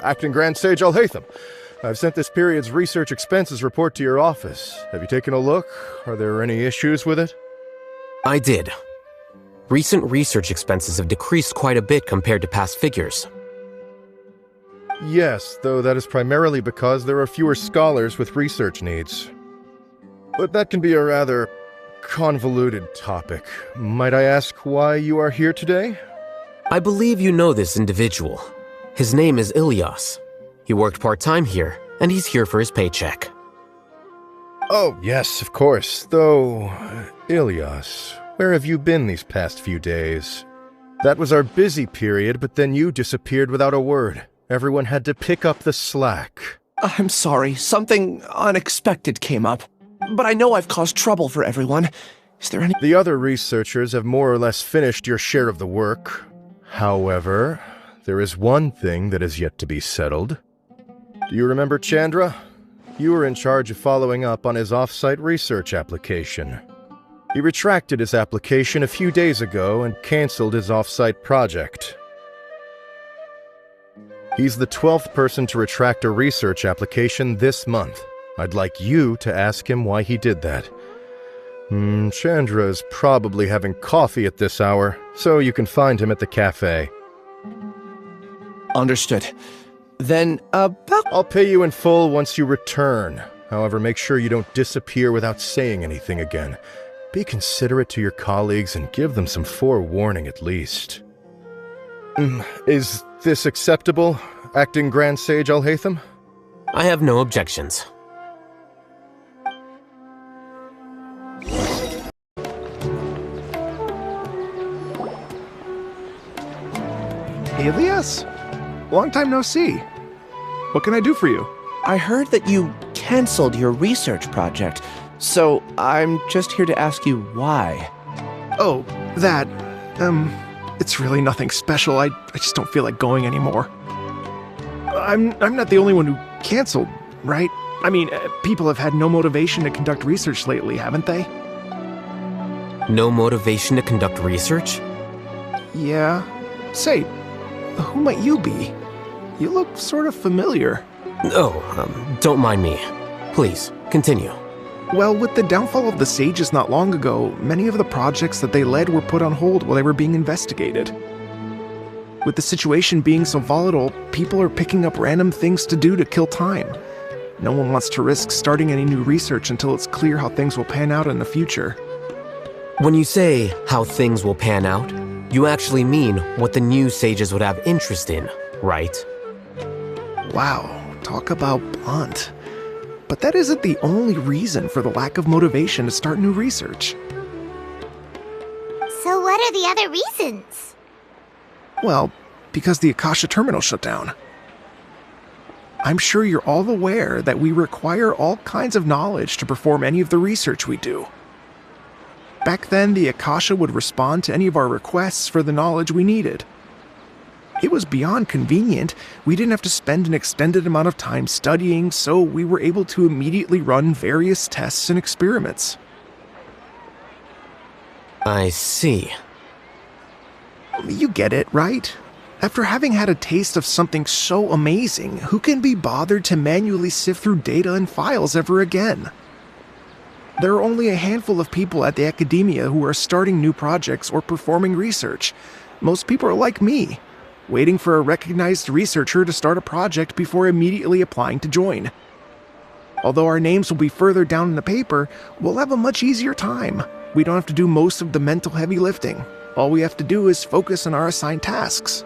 Acting Grand Sage Haitham. I've sent this period's research expenses report to your office. Have you taken a look? Are there any issues with it? I did. Recent research expenses have decreased quite a bit compared to past figures. Yes, though that is primarily because there are fewer scholars with research needs. But that can be a rather convoluted topic. Might I ask why you are here today? I believe you know this individual. His name is Ilias. He worked part-time here, and he's here for his paycheck. Oh, yes, of course. Though, Ilias, where have you been these past few days? That was our busy period, but then you disappeared without a word. Everyone had to pick up the slack. I'm sorry, something unexpected came up. But I know I've caused trouble for everyone. Is there any— The other researchers have more or less finished your share of the work. However, there is one thing that is yet to be settled. Do you remember Chandra? You were in charge of following up on his off-site research application. He retracted his application a few days ago and canceled his off-site project. He's the 12th person to retract a research application this month. I'd like you to ask him why he did that. Chandra is probably having coffee at this hour, so you can find him at the cafe. Understood. Then, I'll pay you in full once you return. However, make sure you don't disappear without saying anything again. Be considerate to your colleagues and give them some forewarning at least. Is this acceptable, Acting Grand Sage Haitham? I have no objections. Ilias? Long time no see. What can I do for you? I heard that you canceled your research project, so I'm just here to ask you why. Oh, that, it's really nothing special. I just don't feel like going anymore. I'm not the only one who canceled, right? I mean, people have had no motivation to conduct research lately, haven't they? No motivation to conduct research? Yeah. Say, who might you be? You look sort of familiar. Oh, don't mind me. Please, continue. Well, with the downfall of the Sages not long ago, many of the projects that they led were put on hold while they were being investigated. With the situation being so volatile, people are picking up random things to do to kill time. No one wants to risk starting any new research until it's clear how things will pan out in the future. When you say how things will pan out, you actually mean what the new sages would have interest in, right? Wow, talk about blunt. But that isn't the only reason for the lack of motivation to start new research. So what are the other reasons? Well, because the Akasha terminal shut down. I'm sure you're all aware that we require all kinds of knowledge to perform any of the research we do. Back then, the Akasha would respond to any of our requests for the knowledge we needed. It was beyond convenient. We didn't have to spend an extended amount of time studying, so we were able to immediately run various tests and experiments. I see. You get it, right? After having had a taste of something so amazing, who can be bothered to manually sift through data and files ever again? There are only a handful of people at the academia who are starting new projects or performing research. Most people are like me, waiting for a recognized researcher to start a project before immediately applying to join. Although our names will be further down in the paper, we'll have a much easier time. We don't have to do most of the mental heavy lifting. All we have to do is focus on our assigned tasks.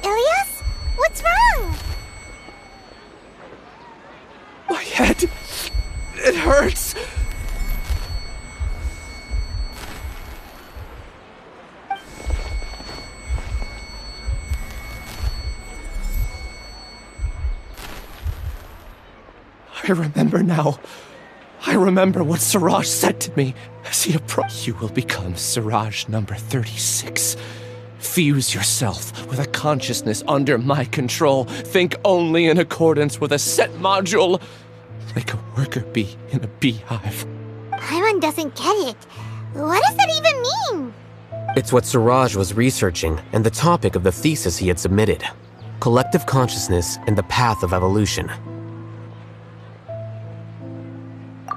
Ilias? What's wrong? My head, it hurts. I remember now. I remember what Siraj said to me as he approached. You will become Siraj number 36. Fuse yourself with a consciousness under my control. Think only in accordance with a set module. like a worker bee in a beehive. Paimon doesn't get it. What does that even mean? It's what Suraj was researching and the topic of the thesis he had submitted. Collective consciousness and the path of evolution.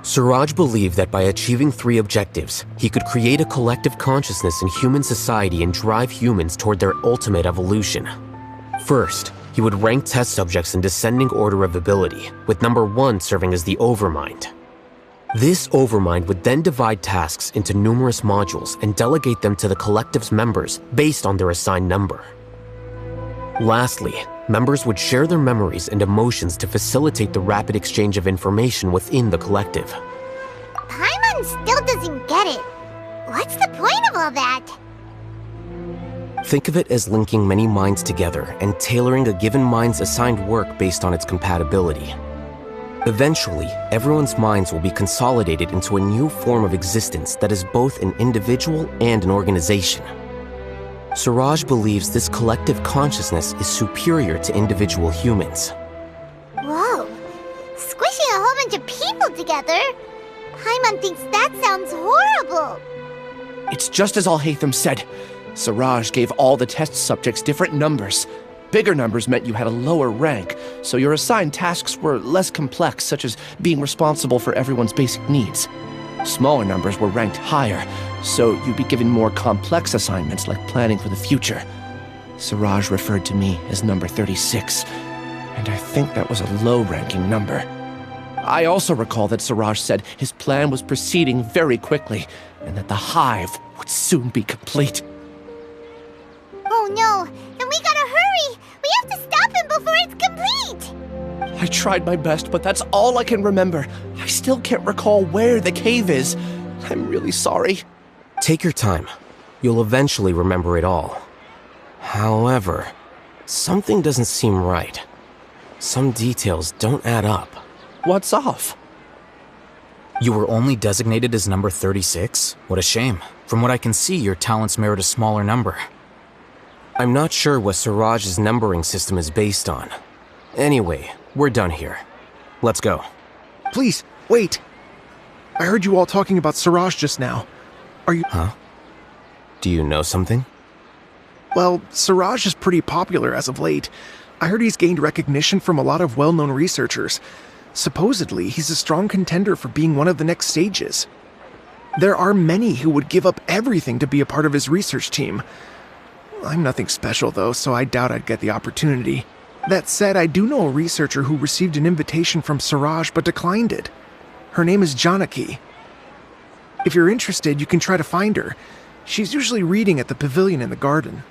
Suraj believed that by achieving 3 objectives, he could create a collective consciousness in human society and drive humans toward their ultimate evolution. First, he would rank test subjects in descending order of ability, with number 1 serving as the Overmind. This Overmind would then divide tasks into numerous modules and delegate them to the collective's members based on their assigned number. Lastly, members would share their memories and emotions to facilitate the rapid exchange of information within the collective. Paimon still doesn't get it. What's the point of all that? Think of it as linking many minds together and tailoring a given mind's assigned work based on its compatibility. Eventually, everyone's minds will be consolidated into a new form of existence that is both an individual and an organization. Suraj believes this collective consciousness is superior to individual humans. Whoa. Squishing a whole bunch of people together? Paimon thinks that sounds horrible. It's just as all Haitham said. Suraj gave all the test subjects different numbers. Bigger numbers meant you had a lower rank, so your assigned tasks were less complex, such as being responsible for everyone's basic needs. Smaller numbers were ranked higher, so you'd be given more complex assignments like planning for the future. Suraj referred to me as number 36, and I think that was a low-ranking number. I also recall that Suraj said his plan was proceeding very quickly, and that the hive would soon be complete. Oh no, then we gotta hurry! We have to stop him before it's complete! I tried my best, but that's all I can remember. I still can't recall where the cave is. I'm really sorry. Take your time. You'll eventually remember it all. However, something doesn't seem right. Some details don't add up. What's off? You were only designated as number 36? What a shame. From what I can see, your talents merit a smaller number. I'm not sure what Suraj's numbering system is based on. Anyway, we're done here. Let's go. Please, wait. I heard you all talking about Suraj just now. Are you... Huh? Do you know something? Well, Suraj is pretty popular as of late. I heard he's gained recognition from a lot of well-known researchers. Supposedly, he's a strong contender for being one of the next sages. There are many who would give up everything to be a part of his research team. I'm nothing special, though, so I doubt I'd get the opportunity. That said, I do know a researcher who received an invitation from Suraj but declined it. Her name is Janaki. If you're interested, you can try to find her. She's usually reading at the pavilion in the garden.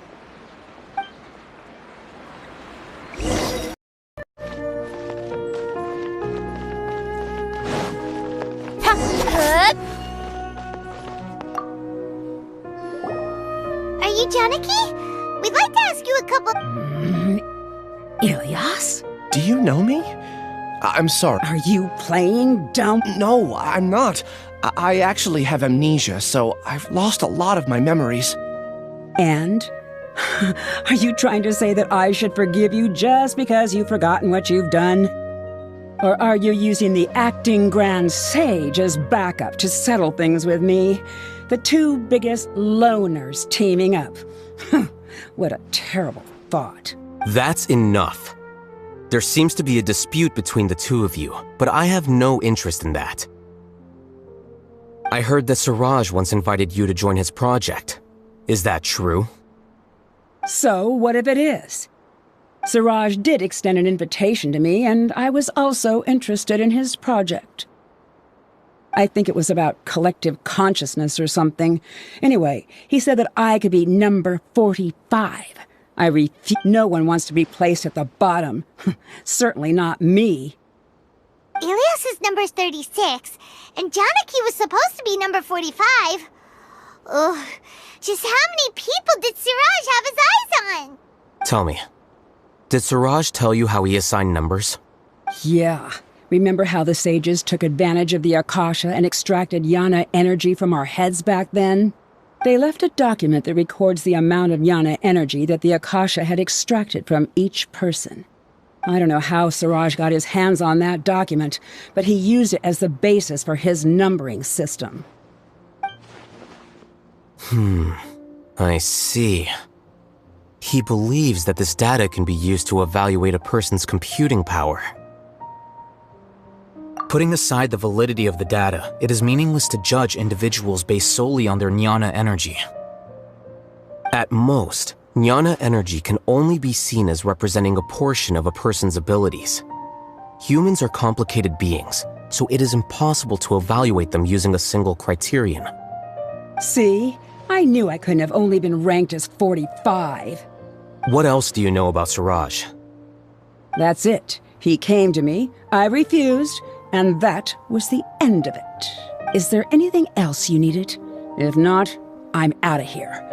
Are you Janaki? We'd like to ask you a couple... Ilyas? Do you know me? I'm sorry. Are you playing dumb? No, I'm not. I actually have amnesia, so I've lost a lot of my memories. And? Are you trying to say that I should forgive you just because you've forgotten what you've done? Or are you using the acting grand sage as backup to settle things with me? The two biggest loners teaming up. What a terrible thought. That's enough. There seems to be a dispute between the two of you, but I have no interest in that. I heard that Suraj once invited you to join his project. Is that true? So, what if it is? Suraj did extend an invitation to me, and I was also interested in his project. I think it was about collective consciousness or something. Anyway, he said that I could be number 45. I refuse. No one wants to be placed at the bottom. Certainly not me. Ilyas's number's 36, and Janaki was supposed to be number 45. Ugh, just how many people did Suraj have his eyes on? Tell me, did Suraj tell you how he assigned numbers? Yeah. Remember how the sages took advantage of the Akasha and extracted Yana energy from our heads back then? They left a document that records the amount of Yana energy that the Akasha had extracted from each person. I don't know how Siraj got his hands on that document, but he used it as the basis for his numbering system. I see. He believes that this data can be used to evaluate a person's computing power. Putting aside the validity of the data, it is meaningless to judge individuals based solely on their jnana energy. At most, jnana energy can only be seen as representing a portion of a person's abilities. Humans are complicated beings, so it is impossible to evaluate them using a single criterion. See? I knew I couldn't have only been ranked as 45. What else do you know about Siraj? That's it. He came to me, I refused, and that was the end of it. Is there anything else you needed? If not, I'm out of here.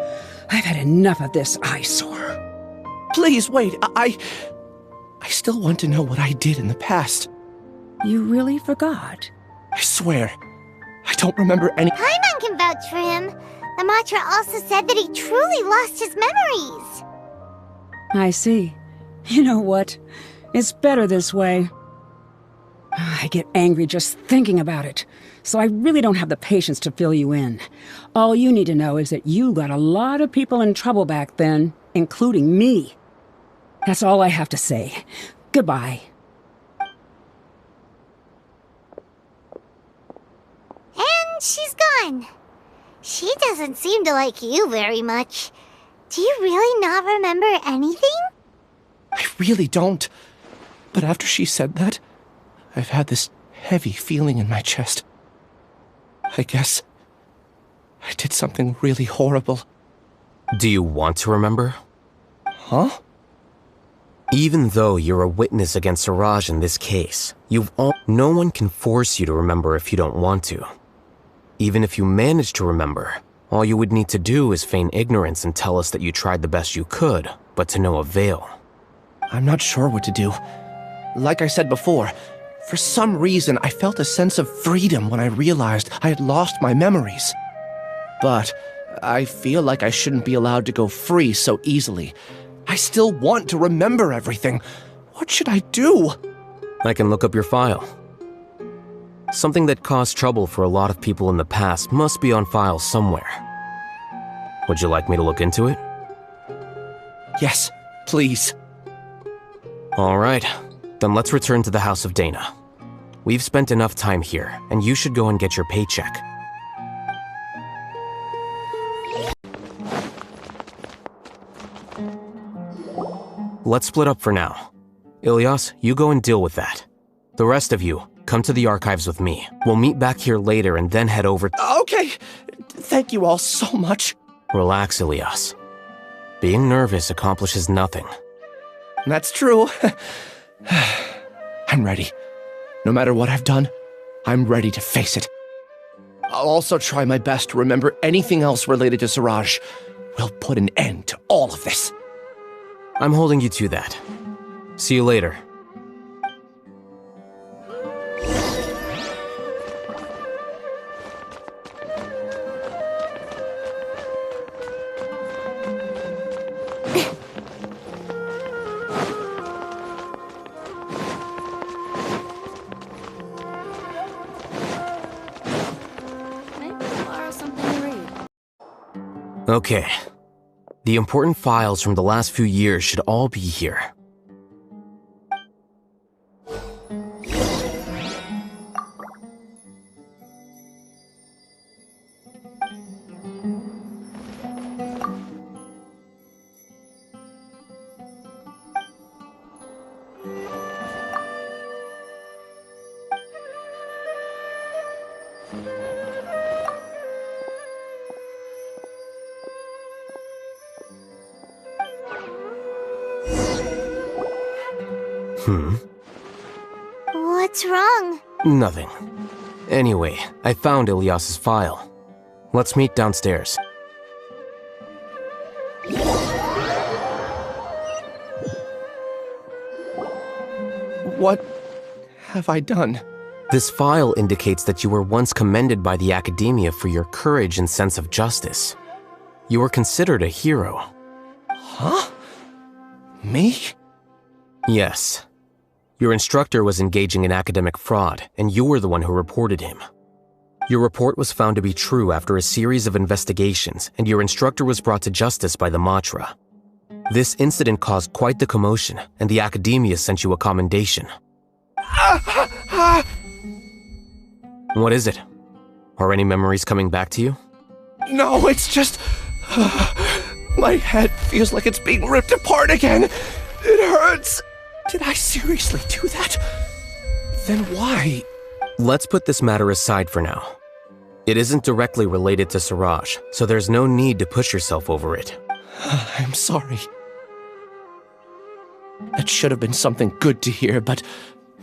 I've had enough of this eyesore. Please, wait, I still want to know what I did in the past. You really forgot? I swear, I don't remember any— Paimon can vouch for him. The mantra also said that he truly lost his memories. I see. You know what? It's better this way. I get angry just thinking about it, so I really don't have the patience to fill you in. All you need to know is that you got a lot of people in trouble back then, including me. That's all I have to say. Goodbye. And she's gone. She doesn't seem to like you very much. Do you really not remember anything? I really don't. But after she said that, I've had this heavy feeling in my chest. I guess I did something really horrible. Do you want to remember? Huh? Even though you're a witness against Siraj in this case, no one can force you to remember if you don't want to. Even if you manage to remember, all you would need to do is feign ignorance and tell us that you tried the best you could, but to no avail. I'm not sure what to do. Like I said before, for some reason I felt a sense of freedom when I realized I had lost my memories. But I feel like I shouldn't be allowed to go free so easily. I still want to remember everything. What should I do? I can look up your file. Something that caused trouble for a lot of people in the past must be on file somewhere. Would you like me to look into it? Yes, please. All right, then let's return to the House of Dana. We've spent enough time here, and you should go and get your paycheck. Let's split up for now. Ilyas, you go and deal with that. The rest of you, come to the archives with me. We'll meet back here later and then head over— Okay, thank you all so much. Relax, Ilyas. Being nervous accomplishes nothing. That's true. I'm ready. No matter what I've done, I'm ready to face it. I'll also try my best to remember anything else related to Siraj. We'll put an end to all of this. I'm holding you to that. See you later. Okay. The important files from the last few years should all be here. What's wrong? Nothing. Anyway, I found Ilyas's file. Let's meet downstairs. What have I done? This file indicates that you were once commended by the Academia for your courage and sense of justice. You were considered a hero. Huh? Me? Yes. Your instructor was engaging in academic fraud, and you were the one who reported him. Your report was found to be true after a series of investigations, and your instructor was brought to justice by the Matra. This incident caused quite the commotion, and the academia sent you a commendation. What is it? Are any memories coming back to you? No, it's just... my head feels like it's being ripped apart again. It hurts. Did I seriously do that? Then why? Let's put this matter aside for now. It isn't directly related to Siraj, so there's no need to push yourself over it. I'm sorry. That should have been something good to hear, but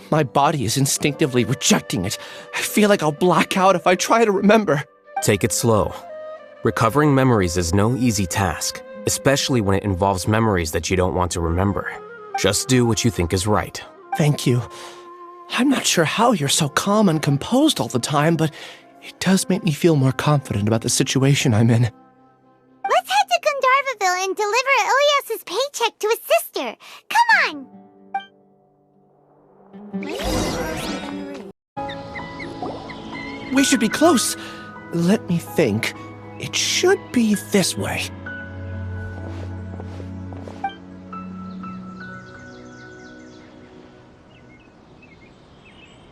my body is instinctively rejecting it. I feel like I'll black out if I try to remember. Take it slow. Recovering memories is no easy task, especially when it involves memories that you don't want to remember. Just do what you think is right. Thank you. I'm not sure how you're so calm and composed all the time, but it does make me feel more confident about the situation I'm in. Let's head to Gandharvaville and deliver Ilyas's paycheck to his sister. Come on! We should be close. Let me think. It should be this way.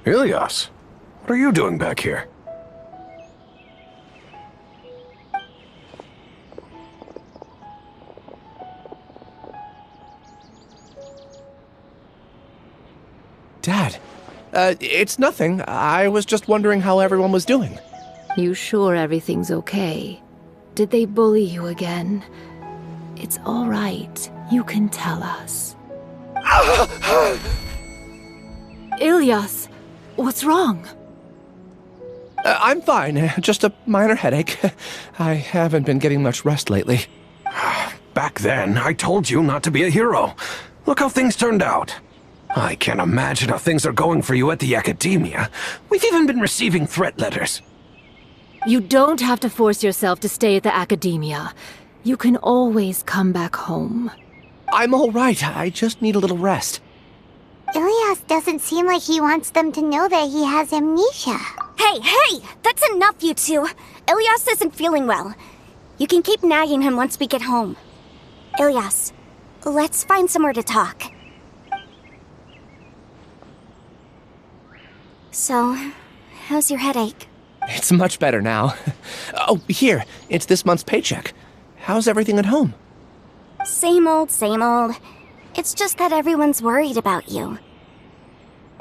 Ilyas, what are you doing back here? Dad, it's nothing. I was just wondering how everyone was doing. You sure everything's okay? Did they bully you again? It's all right. You can tell us. Ilyas, what's wrong? I'm fine. Just a minor headache. I haven't been getting much rest lately. Back then, I told you not to be a hero. Look how things turned out. I can't imagine how things are going for you at the academia. We've even been receiving threat letters. You don't have to force yourself to stay at the academia. You can always come back home. I'm all right. I just need a little rest. Ilyas doesn't seem like he wants them to know that he has amnesia. Hey! That's enough, you two! Ilyas isn't feeling well. You can keep nagging him once we get home. Ilyas, let's find somewhere to talk. So, how's your headache? It's much better now. Oh, here. It's this month's paycheck. How's everything at home? Same old, same old. It's just that everyone's worried about you.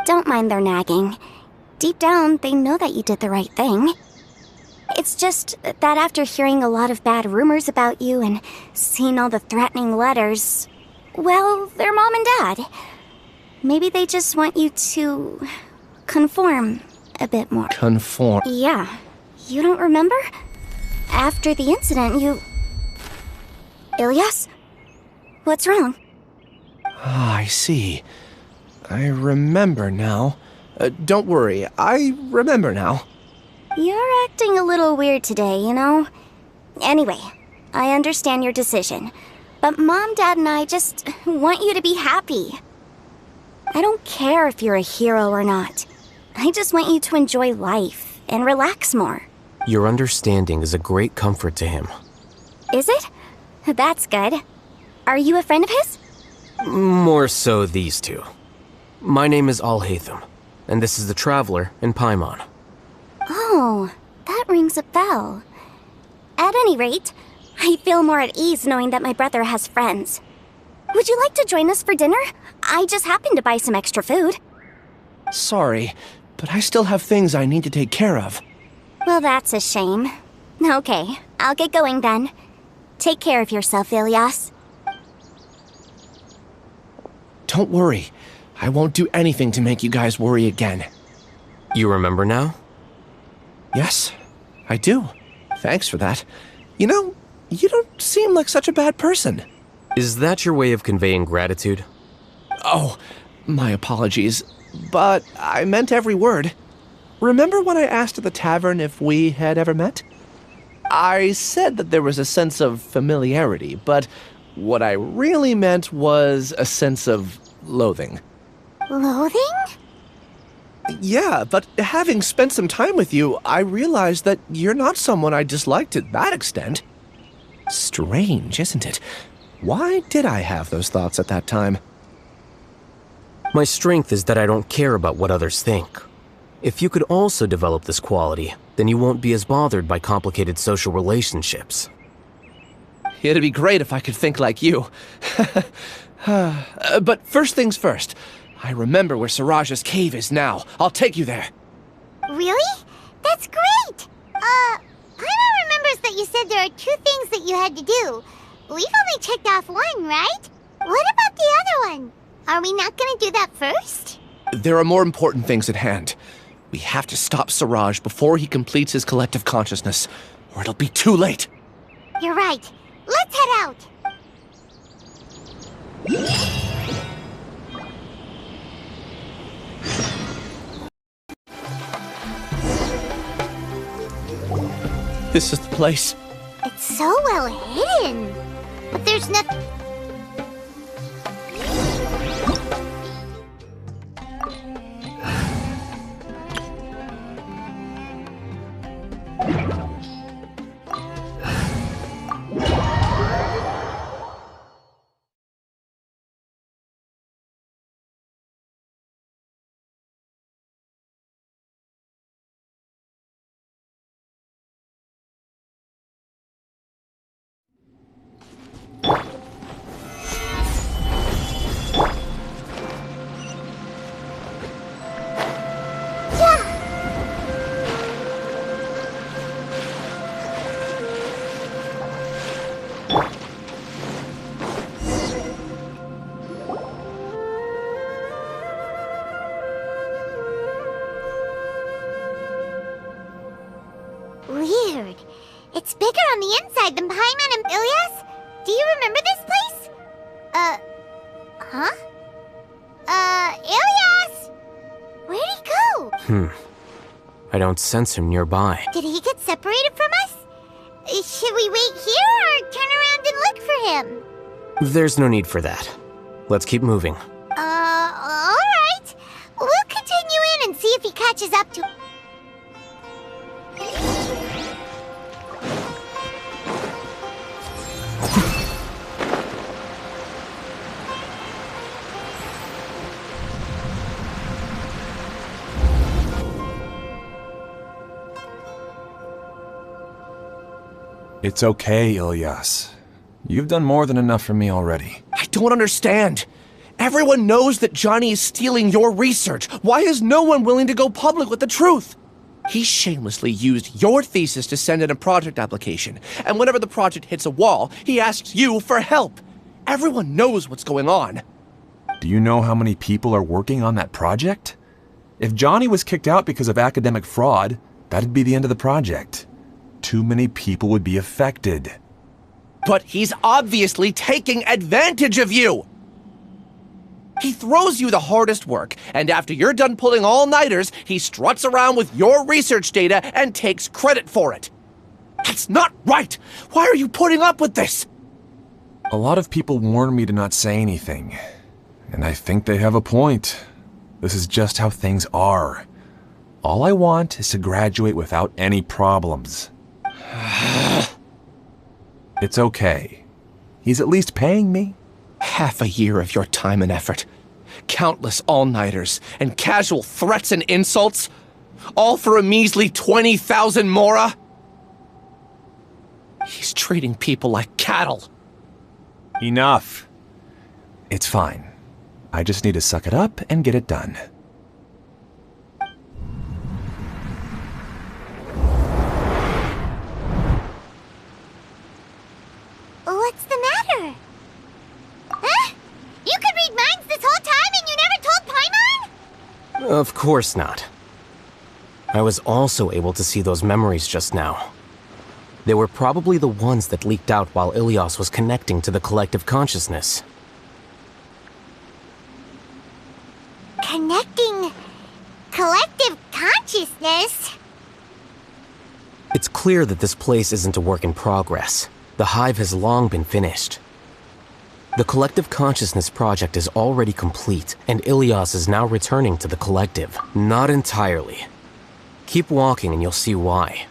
Don't mind their nagging. Deep down, they know that you did the right thing. It's just that after hearing a lot of bad rumors about you and seeing all the threatening letters, well, they're mom and dad. Maybe they just want you to conform a bit more. Conform? Yeah. You don't remember? After the incident, you... Ilyas? What's wrong? Ah, I see. I remember now. Don't worry, I remember now. You're acting a little weird today, you know? Anyway, I understand your decision. But Mom, Dad, and I just want you to be happy. I don't care if you're a hero or not. I just want you to enjoy life and relax more. Your understanding is a great comfort to him. Is it? That's good. Are you a friend of his? More so these two. My name is Haitham, and this is the Traveler in Paimon. Oh, that rings a bell. At any rate, I feel more at ease knowing that my brother has friends. Would you like to join us for dinner? I just happened to buy some extra food. Sorry, but I still have things I need to take care of. Well, that's a shame. Okay, I'll get going then. Take care of yourself, Ilyas. Don't worry. I won't do anything to make you guys worry again. You remember now? Yes, I do. Thanks for that. You know, you don't seem like such a bad person. Is that your way of conveying gratitude? Oh, my apologies. But I meant every word. Remember when I asked at the tavern if we had ever met? I said that there was a sense of familiarity, but what I really meant was a sense of loathing. Loathing? Yeah, but having spent some time with you, I realized that you're not someone I dislike to that extent. Strange, isn't it? Why did I have those thoughts at that time? My strength is that I don't care about what others think. If you could also develop this quality, then you won't be as bothered by complicated social relationships. It'd be great if I could think like you. But first things first. I remember where Siraj's cave is now. I'll take you there. Really? That's great! Paimon remembers that you said there are 2 things that you had to do. We've only checked off 1, right? What about the other one? Are we not gonna do that first? There are more important things at hand. We have to stop Siraj before he completes his collective consciousness, or it'll be too late. You're right. Let's head out! This is the place. It's so well hidden. But there's nothing... Weird. It's bigger on the inside than Paimon and Ilyas. Do you remember this place? Huh? Ilyas! Where'd he go? I don't sense him nearby. Did he get separated from us? Should we wait here or turn around and look for him? There's no need for that. Let's keep moving. Alright. We'll continue in and see if he catches up to... It's okay, Ilyas. You've done more than enough for me already. I don't understand. Everyone knows that Johnny is stealing your research. Why is no one willing to go public with the truth? He shamelessly used your thesis to send in a project application, and whenever the project hits a wall, he asks you for help. Everyone knows what's going on. Do you know how many people are working on that project? If Johnny was kicked out because of academic fraud, that'd be the end of the project. Too many people would be affected. But he's obviously taking advantage of you! He throws you the hardest work, and after you're done pulling all-nighters, he struts around with your research data and takes credit for it. That's not right! Why are you putting up with this? A lot of people warn me to not say anything, and I think they have a point. This is just how things are. All I want is to graduate without any problems. It's okay. He's at least paying me. Half a year of your time and effort. Countless all-nighters and casual threats and insults. All for a measly 20,000 mora? He's treating people like cattle. Enough. It's fine. I just need to suck it up and get it done. What's the matter? Huh? You could read minds this whole time and you never told Paimon? Of course not. I was also able to see those memories just now. They were probably the ones that leaked out while Ilyas was connecting to the collective consciousness. Connecting... collective consciousness? It's clear that this place isn't a work in progress. The hive has long been finished. The Collective Consciousness project is already complete, and Ilias is now returning to the Collective. Not entirely. Keep walking and you'll see why.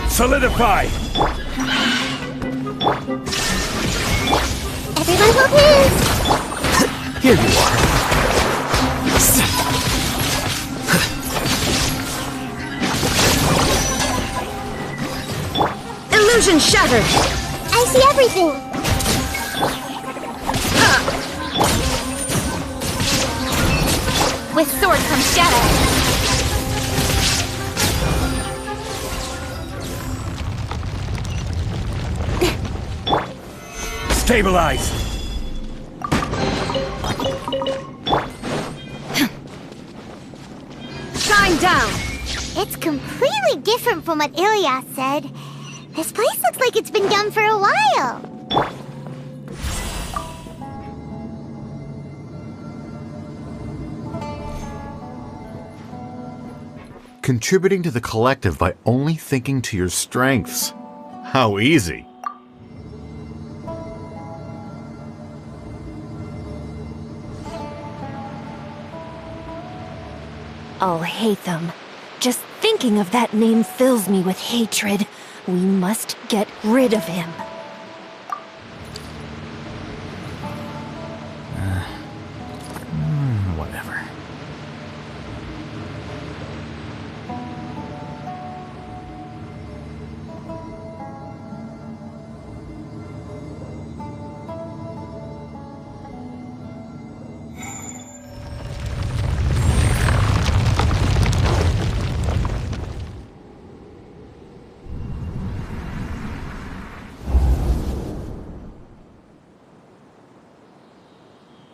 Solidify! Everyone hold hands! Here you are. Illusion shattered! I see everything! With sword comes shadow! Stabilize! Shine down! It's completely different from what Ilias said. This place looks like it's been done for a while. Contributing to the collective by only thinking to your strengths. How easy. Oh, Haitham. Just thinking of that name fills me with hatred. We must get rid of him. Whatever.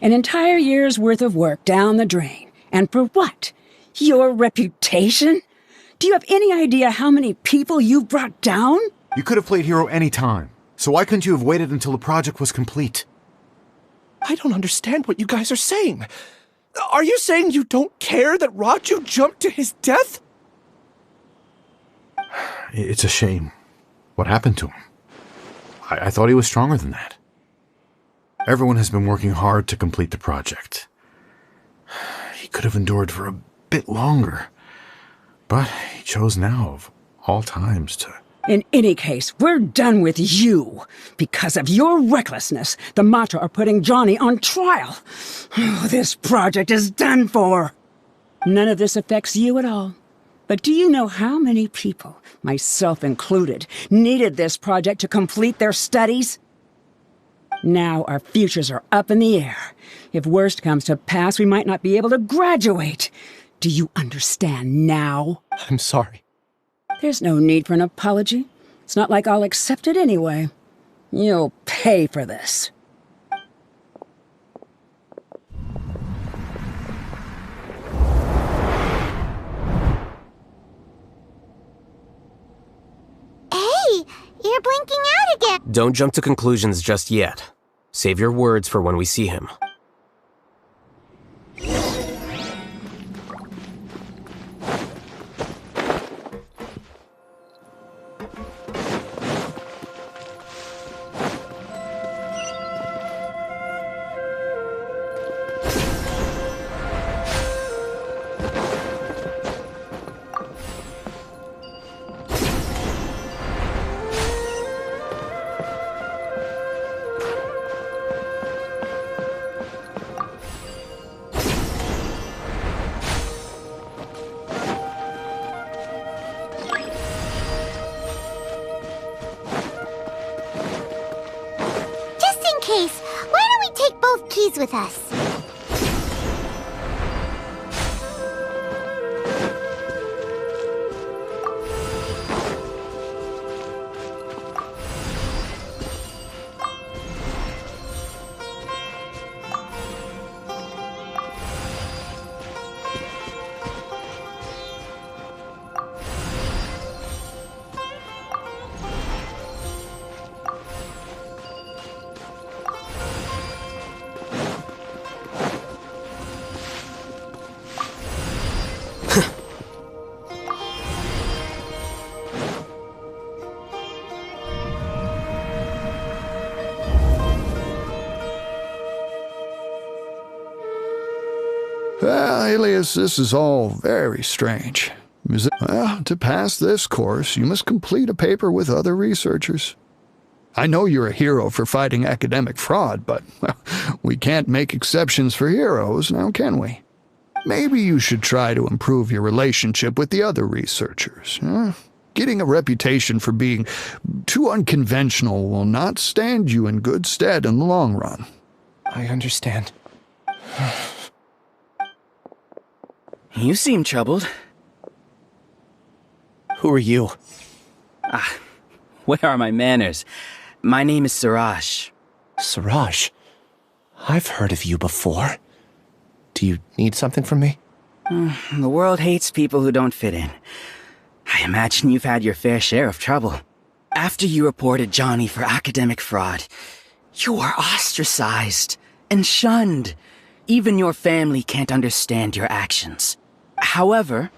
An entire year's worth of work down the drain. And for what? Your reputation? Do you have any idea how many people you brought down? You could have played hero any time. So why couldn't you have waited until the project was complete? I don't understand what you guys are saying. Are you saying you don't care that Raju jumped to his death? It's a shame. What happened to him? I thought he was stronger than that. Everyone has been working hard to complete the project. He could have endured for a bit longer. But he chose now, of all times, to... In any case, we're done with you. Because of your recklessness, the Matra are putting Johnny on trial. This project is done for. None of this affects you at all. But do you know how many people, myself included, needed this project to complete their studies? Now our futures are up in the air. If worst comes to pass, we might not be able to graduate. Do you understand now? I'm sorry. There's no need for an apology. It's not like I'll accept it anyway. You'll pay for this. Hey, you're blinking out again. Don't jump to conclusions just yet. Save your words for when we see him. Why don't we take both keys with us? Well, Alias, this is all very strange. Well, to pass this course, you must complete a paper with other researchers. I know you're a hero for fighting academic fraud, but well, we can't make exceptions for heroes, now can we? Maybe you should try to improve your relationship with the other researchers. Getting a reputation for being too unconventional will not stand you in good stead in the long run. I understand. You seem troubled. Who are you? Where are my manners? My name is Siraj. Siraj? I've heard of you before. Do you need something from me? The world hates people who don't fit in. I imagine you've had your fair share of trouble. After you reported Johnny for academic fraud, you were ostracized and shunned. Even your family can't understand your actions. However,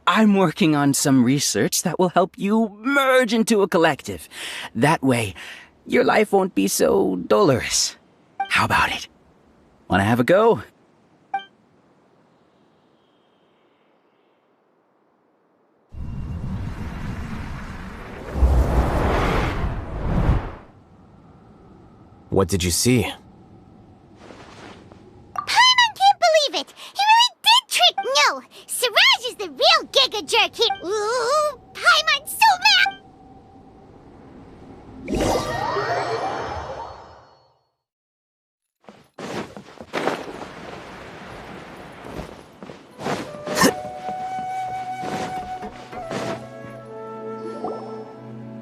I'm working on some research that will help you merge into a collective. That way, your life won't be so dolorous. How about it? Wanna have a go? What did you see? Paimon can't believe it! He really did trick! No! Siraj is the real giga jerk here! Ooh! Paimon's so mad!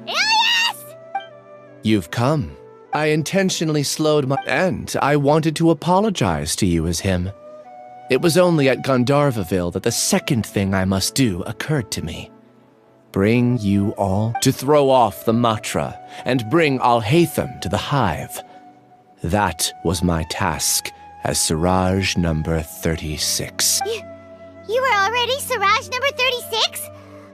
Alias! You've come. I intentionally slowed my end. I wanted to apologize to you as him. It was only at Gandharvaville that the second thing I must do occurred to me. Bring you all to throw off the Matra and bring Haitham to the hive. That was my task as Siraj number 36. You were already Siraj number 36?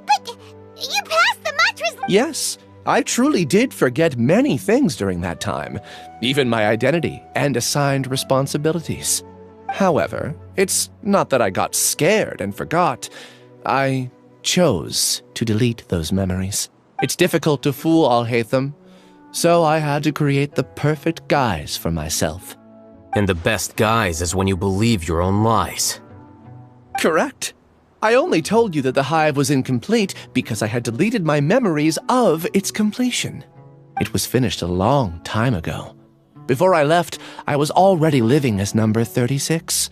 But you passed the Matra's... Yes. I truly did forget many things during that time, even my identity and assigned responsibilities. However, it's not that I got scared and forgot. I chose to delete those memories. It's difficult to fool Haitham, so I had to create the perfect guise for myself. And the best guise is when you believe your own lies. Correct. I only told you that the hive was incomplete because I had deleted my memories of its completion. It was finished a long time ago. Before I left, I was already living as number 36.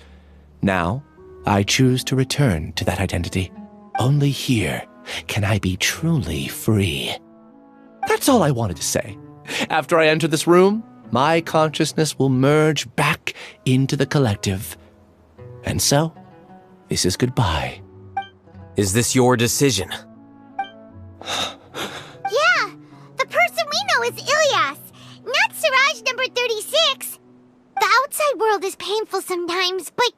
Now, I choose to return to that identity. Only here can I be truly free. That's all I wanted to say. After I enter this room, my consciousness will merge back into the collective. And so, this is goodbye. Is this your decision? Yeah, the person we know is Ilyas, not Siraj number 36. The outside world is painful sometimes, but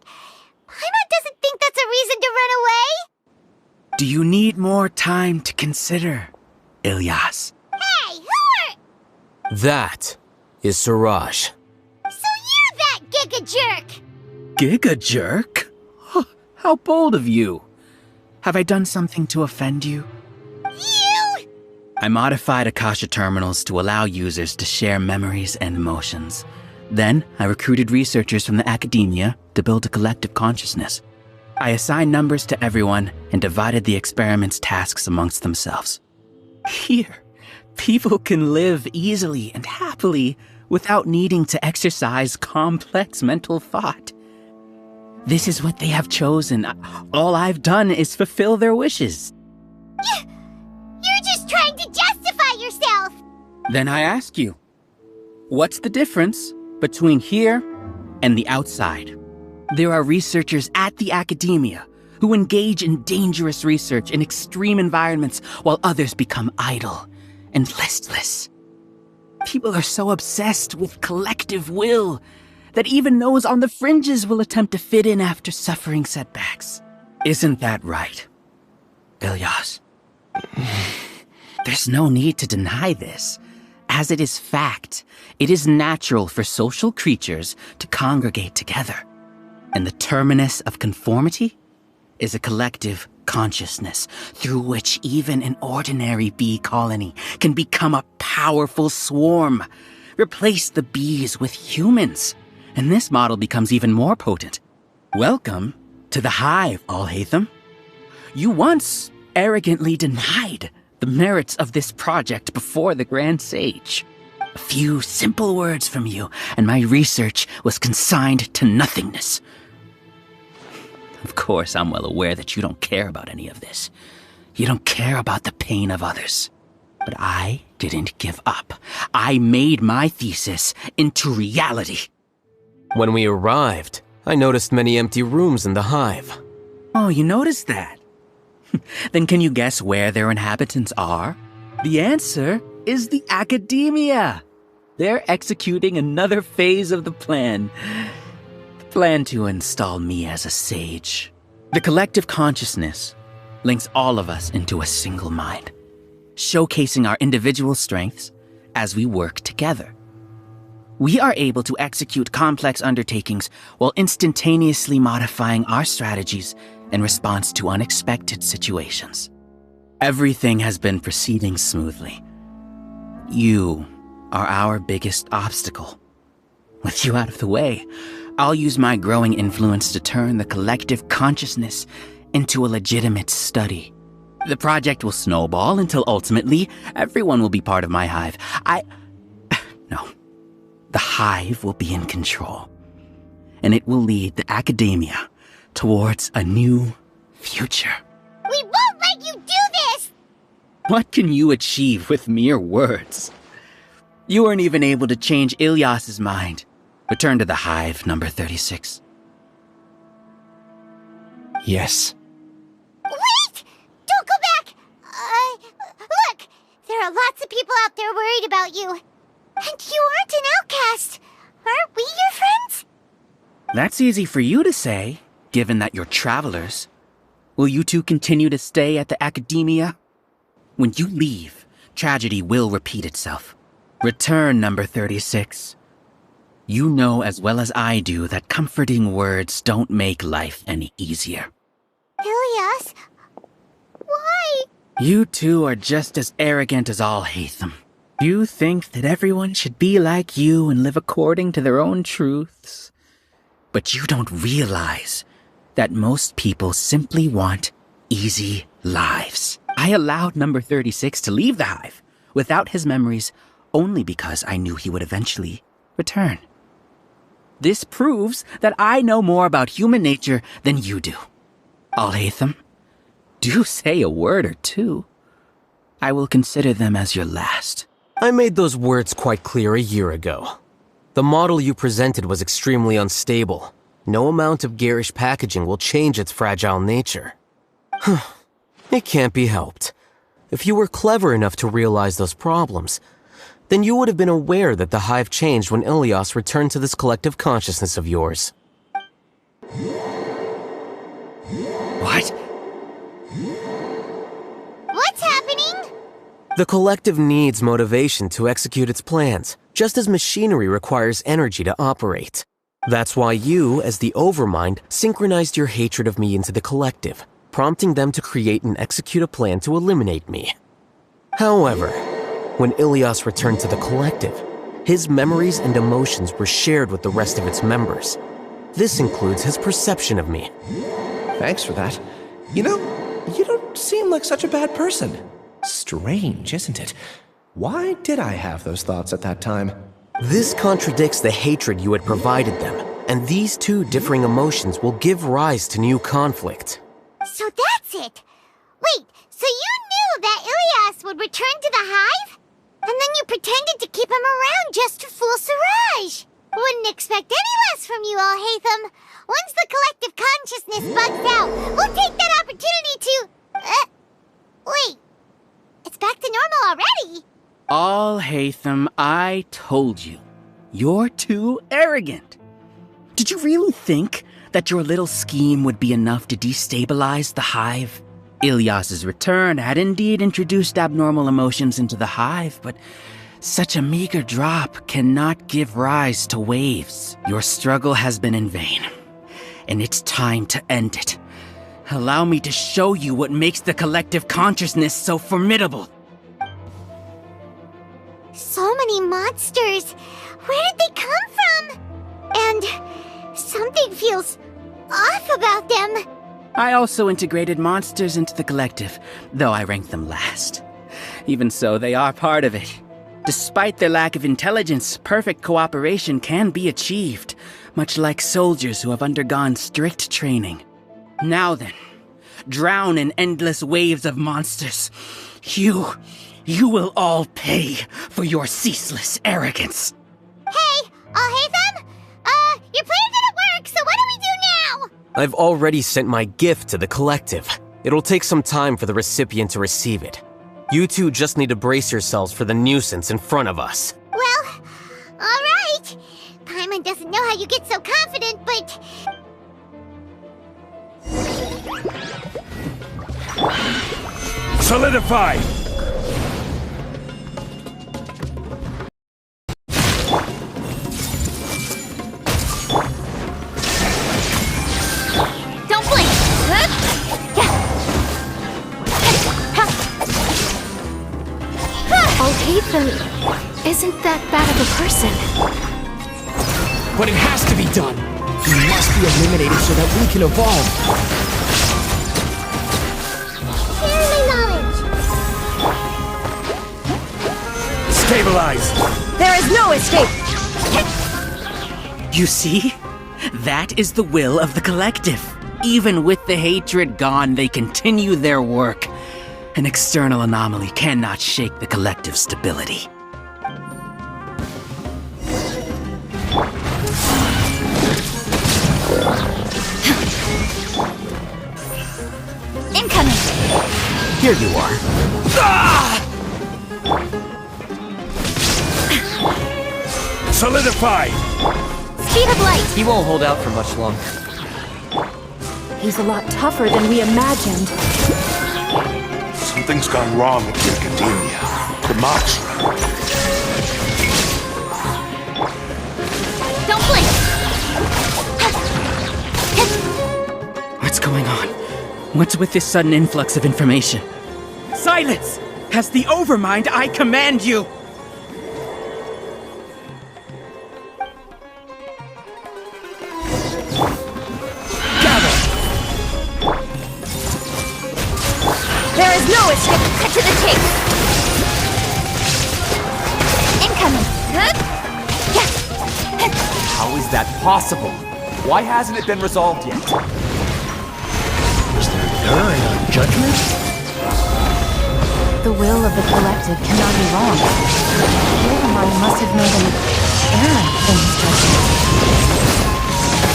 Paimon doesn't think that's a reason to run away. Do you need more time to consider, Ilyas? Hey, who are... That is Siraj. So you're that giga jerk! Giga jerk? Oh, how bold of you. Have I done something to offend you? You! I modified Akasha terminals to allow users to share memories and emotions. Then, I recruited researchers from the academia to build a collective consciousness. I assigned numbers to everyone and divided the experiment's tasks amongst themselves. Here, people can live easily and happily without needing to exercise complex mental thought. This is what they have chosen. All I've done is fulfill their wishes. You're just trying to justify yourself! Then I ask you, what's the difference between here and the outside? There are researchers at the academia who engage in dangerous research in extreme environments while others become idle and listless. People are so obsessed with collective will that even those on the fringes will attempt to fit in after suffering setbacks. Isn't that right, Ilyas? There's no need to deny this. As it is fact, it is natural for social creatures to congregate together. And the terminus of conformity is a collective consciousness through which even an ordinary bee colony can become a powerful swarm. Replace the bees with humans, and this model becomes even more potent. Welcome to the hive, Haitham. You once arrogantly denied the merits of this project before the Grand Sage. A few simple words from you, and my research was consigned to nothingness. Of course, I'm well aware that you don't care about any of this. You don't care about the pain of others. But I didn't give up. I made my thesis into reality. When we arrived, I noticed many empty rooms in the hive. Oh, you noticed that? Then can you guess where their inhabitants are? The answer is the academia. They're executing another phase of the plan. The plan to install me as a sage. The collective consciousness links all of us into a single mind, showcasing our individual strengths as we work together. We are able to execute complex undertakings while instantaneously modifying our strategies in response to unexpected situations. Everything has been proceeding smoothly. You are our biggest obstacle. With you out of the way, I'll use my growing influence to turn the collective consciousness into a legitimate study. The project will snowball until ultimately everyone will be part of my hive. No. The hive will be in control, and it will lead the academia towards a new future. We won't let you do this! What can you achieve with mere words? You weren't even able to change Ilyas's mind. Return to the hive, number 36. Yes. Wait! Don't go back! Look! There are lots of people out there worried about you. And you aren't an outcast. Aren't we your friends? That's easy for you to say, given that you're travelers. Will you two continue to stay at the academia? When you leave, tragedy will repeat itself. Return, number 36. You know as well as I do that comforting words don't make life any easier. Ilyas? Why? You two are just as arrogant as all Haitham. You think that everyone should be like you and live according to their own truths. But you don't realize that most people simply want easy lives. I allowed number 36 to leave the hive without his memories only because I knew he would eventually return. This proves that I know more about human nature than you do. Haitham, do say a word or two. I will consider them as your last. I made those words quite clear a year ago. The model you presented was extremely unstable. No amount of garish packaging will change its fragile nature. It can't be helped. If you were clever enough to realize those problems, then you would have been aware that the Hive changed when Ilias returned to this collective consciousness of yours. What? What's happening? The collective needs motivation to execute its plans, just as machinery requires energy to operate. That's why you, as the Overmind, synchronized your hatred of me into the collective, prompting them to create and execute a plan to eliminate me. However, when Ilias returned to the collective, his memories and emotions were shared with the rest of its members. This includes his perception of me. Thanks for that. You know, you don't seem like such a bad person. Strange, isn't it? Why did I have those thoughts at that time? This contradicts the hatred you had provided them, and these two differing emotions will give rise to new conflict. So that's it. Wait, so you knew that Ilias would return to the Hive? And then you pretended to keep him around just to fool Siraj. Wouldn't expect any less from you all, Haitham. Once the collective consciousness bugs out, we'll take that opportunity to... wait. It's back to normal already. Haitham, I told you. You're too arrogant. Did you really think that your little scheme would be enough to destabilize the Hive? Ilias's return had indeed introduced abnormal emotions into the Hive, but such a meager drop cannot give rise to waves. Your struggle has been in vain, and it's time to end it. Allow me to show you what makes the collective consciousness so formidable. So many monsters. Where did they come from? And something feels off about them. I also integrated monsters into the collective, though I ranked them last. Even so, they are part of it. Despite their lack of intelligence, perfect cooperation can be achieved, much like soldiers who have undergone strict training. Now then, drown in endless waves of monsters. You will all pay for your ceaseless arrogance. Hey, Haitham? Your plan didn't work, so what do we do now? I've already sent my gift to the collective. It'll take some time for the recipient to receive it. You two just need to brace yourselves for the nuisance in front of us. Well, alright. Paimon doesn't know how you get so confident, but... Solidify! Don't blink! Haitham isn't that bad of a person. But it has to be done! He must be eliminated so that we can evolve! Share my knowledge! Stabilize! There is no escape! You see? That is the will of the collective. Even with the hatred gone, they continue their work. An external anomaly cannot shake the collective stability. Incoming! Here you are. Solidify! Speed of light! He won't hold out for much longer. He's a lot tougher than we imagined. Something's gone wrong at the Academia. The Moxra. Don't blink! What's going on? What's with this sudden influx of information? Silence! As the Overmind, I command you! There is no escape! Cut to the chase! Incoming! How is that possible? Why hasn't it been resolved yet? Is there error in our judgment? The will of the collective cannot be wrong. The Overmind must have made an error in his judgment.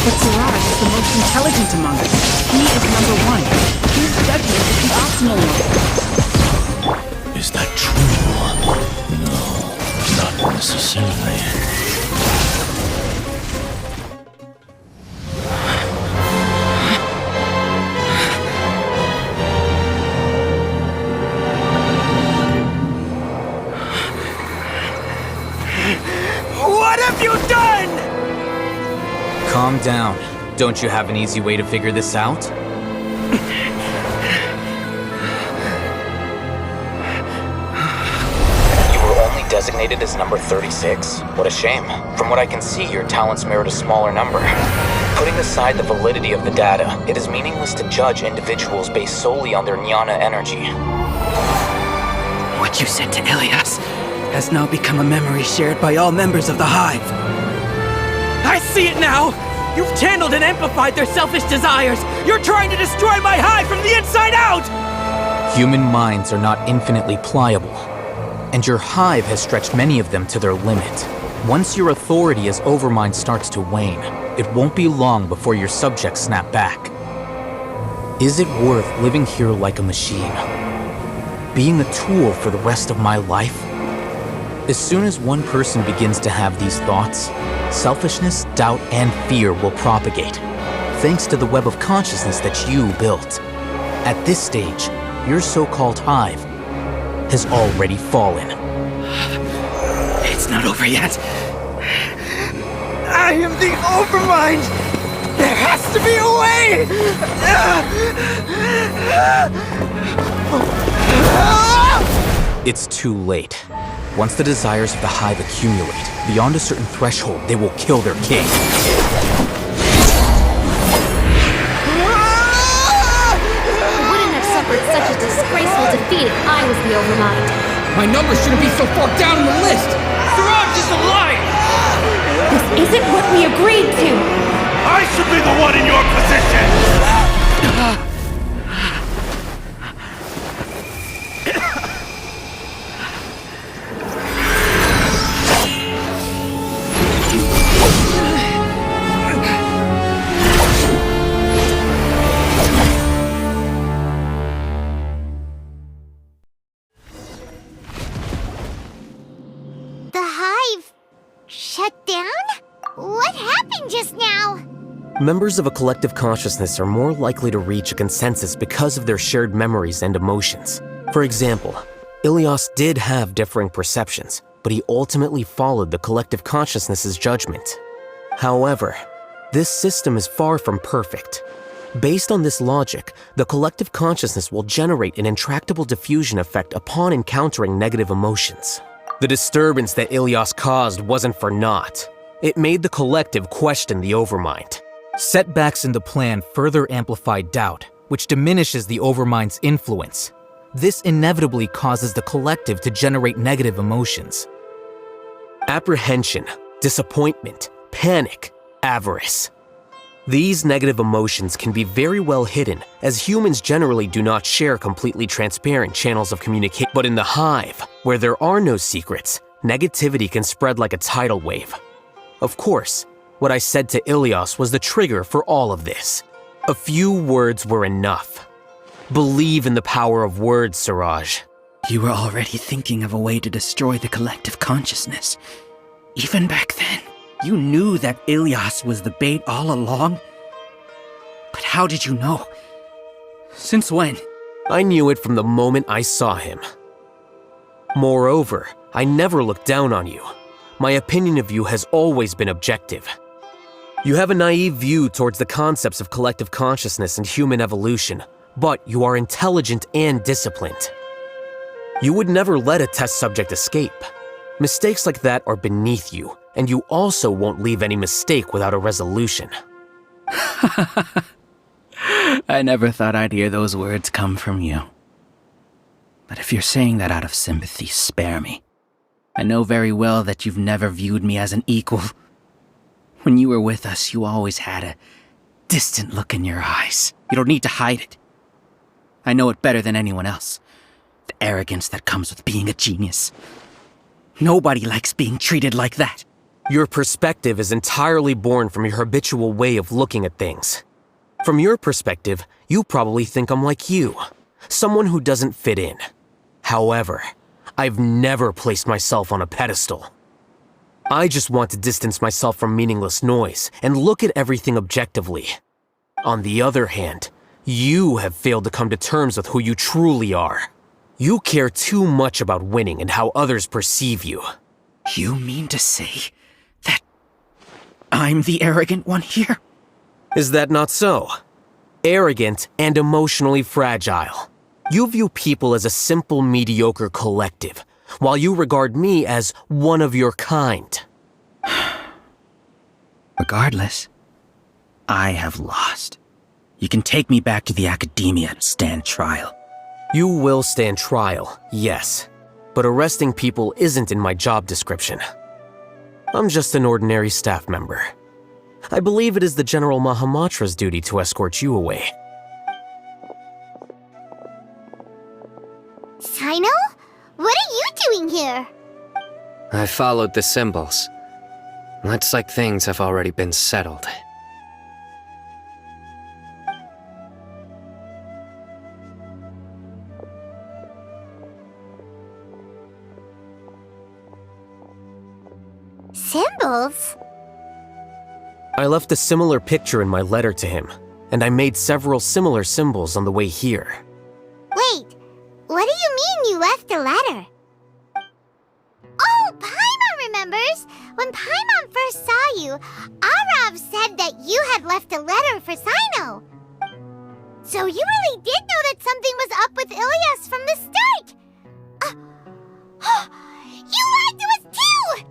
But Siraj is the most intelligent among us. He is number one. His judgment is the optimal one. Is that true? No, not necessarily. What have you done? Calm down. Don't you have an easy way to figure this out? You were only designated as number 36? What a shame. From what I can see, your talents merit a smaller number. Putting aside the validity of the data, it is meaningless to judge individuals based solely on their jnana energy. What you said to Ilias has now become a memory shared by all members of the Hive. I see it now! You've channeled and amplified their selfish desires! You're trying to destroy my Hive from the inside out! Human minds are not infinitely pliable, and your Hive has stretched many of them to their limit. Once your authority as Overmind starts to wane, it won't be long before your subjects snap back. Is it worth living here like a machine? Being a tool for the rest of my life? As soon as one person begins to have these thoughts, selfishness, doubt, and fear will propagate, thanks to the web of consciousness that you built. At this stage, your so-called Hive has already fallen. It's not over yet. I am the Overmind! There has to be a way! It's too late. Once the desires of the Hive accumulate, beyond a certain threshold, they will kill their king. I wouldn't have suffered such a disgraceful defeat if I was the Overmind. My number shouldn't be so far down the list! Siraj is alive! This isn't what we agreed to! I should be the one in your position! Members of a collective consciousness are more likely to reach a consensus because of their shared memories and emotions. For example, Ilias did have differing perceptions, but he ultimately followed the collective consciousness's judgment. However, this system is far from perfect. Based on this logic, the collective consciousness will generate an intractable diffusion effect upon encountering negative emotions. The disturbance that Ilias caused wasn't for naught. It made the collective question the Overmind. Setbacks in the plan further amplified doubt, which diminishes the Overmind's influence. This inevitably causes the collective to generate negative emotions. Apprehension, disappointment, panic, avarice. These negative emotions can be very well hidden, as humans generally do not share completely transparent channels of communication. But in the Hive, where there are no secrets, negativity can spread like a tidal wave. Of course, what I said to Ilias was the trigger for all of this. A few words were enough. Believe in the power of words, Siraj. You were already thinking of a way to destroy the collective consciousness. Even back then, you knew that Ilias was the bait all along? But how did you know? Since when? I knew it from the moment I saw him. Moreover, I never looked down on you. My opinion of you has always been objective. You have a naive view towards the concepts of collective consciousness and human evolution, but you are intelligent and disciplined. You would never let a test subject escape. Mistakes like that are beneath you, and you also won't leave any mistake without a resolution. I never thought I'd hear those words come from you. But if you're saying that out of sympathy, spare me. I know very well that you've never viewed me as an equal. When you were with us, you always had a distant look in your eyes. You don't need to hide it. I know it better than anyone else. The arrogance that comes with being a genius. Nobody likes being treated like that. Your perspective is entirely born from your habitual way of looking at things. From your perspective, you probably think I'm like you, someone who doesn't fit in. However, I've never placed myself on a pedestal. I just want to distance myself from meaningless noise and look at everything objectively. On the other hand, you have failed to come to terms with who you truly are. You care too much about winning and how others perceive you. You mean to say that I'm the arrogant one here? Is that not so? Arrogant and emotionally fragile. You view people as a simple, mediocre collective, while you regard me as one of your kind. Regardless, I have lost. You can take me back to the academia and stand trial. You will stand trial, yes. But arresting people isn't in my job description. I'm just an ordinary staff member. I believe it is the General Mahamatra's duty to escort you away. Sino? What are you doing here? I followed the symbols. Looks like things have already been settled. Symbols? I left a similar picture in my letter to him, and I made several similar symbols on the way here. Wait, what do you mean you left a letter? Oh, Paimon remembers! When Paimon first saw you, Arav said that you had left a letter for Sino. So you really did know that something was up with Ilias from the start! You lied to us too!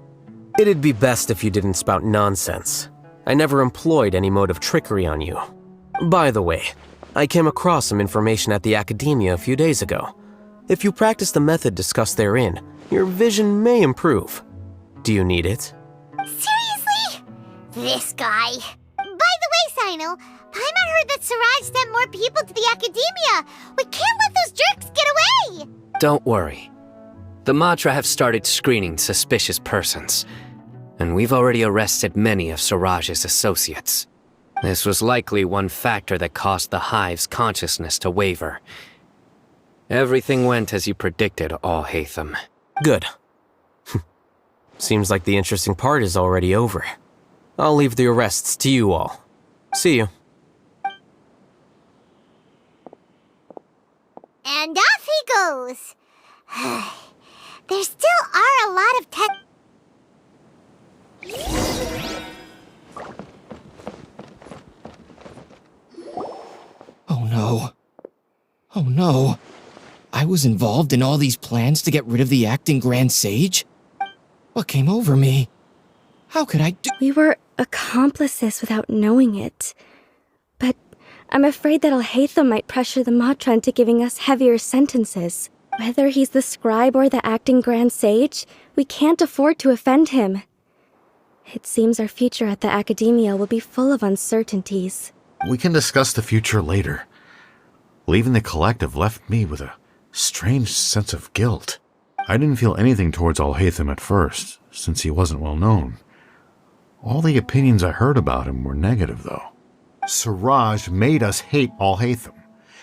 It'd be best if you didn't spout nonsense. I never employed any mode of trickery on you. By the way, I came across some information at the Academia a few days ago. If you practice the method discussed therein, your vision may improve. Do you need it? Seriously? This guy. By the way, Sino, Paimon heard that Siraj sent more people to the Academia. We can't let those jerks get away! Don't worry. The Matra have started screening suspicious persons, and we've already arrested many of Siraj's associates. This was likely one factor that caused the Hive's consciousness to waver. Everything went as you predicted, all Haitham. Good. Seems like the interesting part is already over. I'll leave the arrests to you all. See you. And off he goes. There still are a lot of tech... Oh no. Oh no. I was involved in all these plans to get rid of the acting Grand Sage? What came over me? How could I do— We were accomplices without knowing it. But I'm afraid that Haitham might pressure the Matra into giving us heavier sentences. Whether he's the scribe or the acting Grand Sage, we can't afford to offend him. It seems our future at the Academia will be full of uncertainties. We can discuss the future later. Leaving the collective left me with a strange sense of guilt. I didn't feel anything towards Haitham at first, since he wasn't well known. All the opinions I heard about him were negative, though. Siraj made us hate Haitham,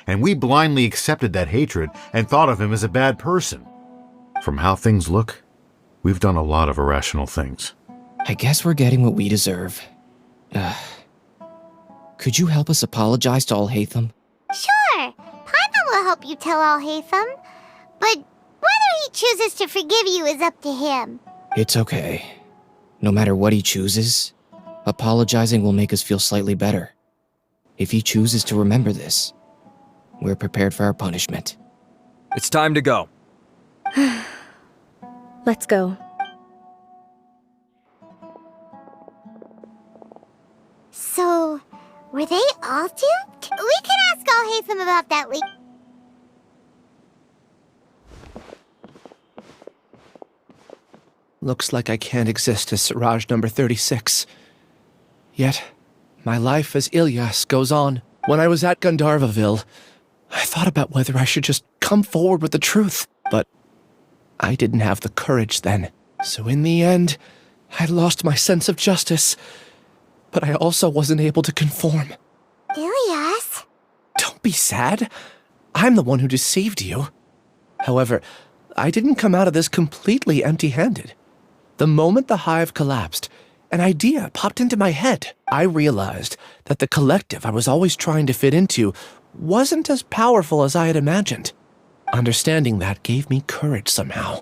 and we blindly accepted that hatred and thought of him as a bad person. From how things look, we've done a lot of irrational things. I guess we're getting what we deserve. Could you help us apologize to Haitham? Sure, Paimon will help you tell Haitham. But whether he chooses to forgive you is up to him. It's okay. No matter what he chooses, apologizing will make us feel slightly better. If he chooses to remember this, we're prepared for our punishment. It's time to go. Let's go. So, were they all duped? We can ask Haitham about that later. Looks like I can't exist as Siraj number 36. Yet, my life as Ilyas goes on. When I was at Gandharvaville, I thought about whether I should just come forward with the truth, but I didn't have the courage then. So in the end, I lost my sense of justice, but I also wasn't able to conform. Ilyas? Don't be sad. I'm the one who deceived you. However, I didn't come out of this completely empty-handed. The moment the hive collapsed, an idea popped into my head. I realized that the collective I was always trying to fit into wasn't as powerful as I had imagined. Understanding that gave me courage somehow.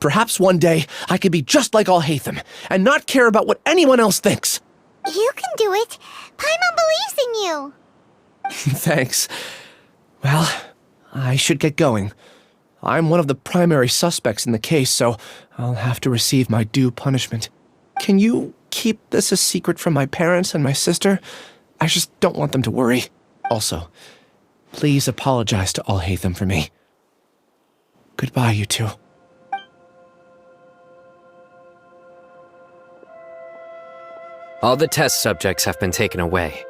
Perhaps one day I could be just like Haitham and not care about what anyone else thinks. You can do it. Paimon believes in you. Thanks. Well, I should get going. I'm one of the primary suspects in the case, so I'll have to receive my due punishment. Can you keep this a secret from my parents and my sister? I just don't want them to worry. Also, please apologize to Haitham for me. Goodbye, you two. All the test subjects have been taken away.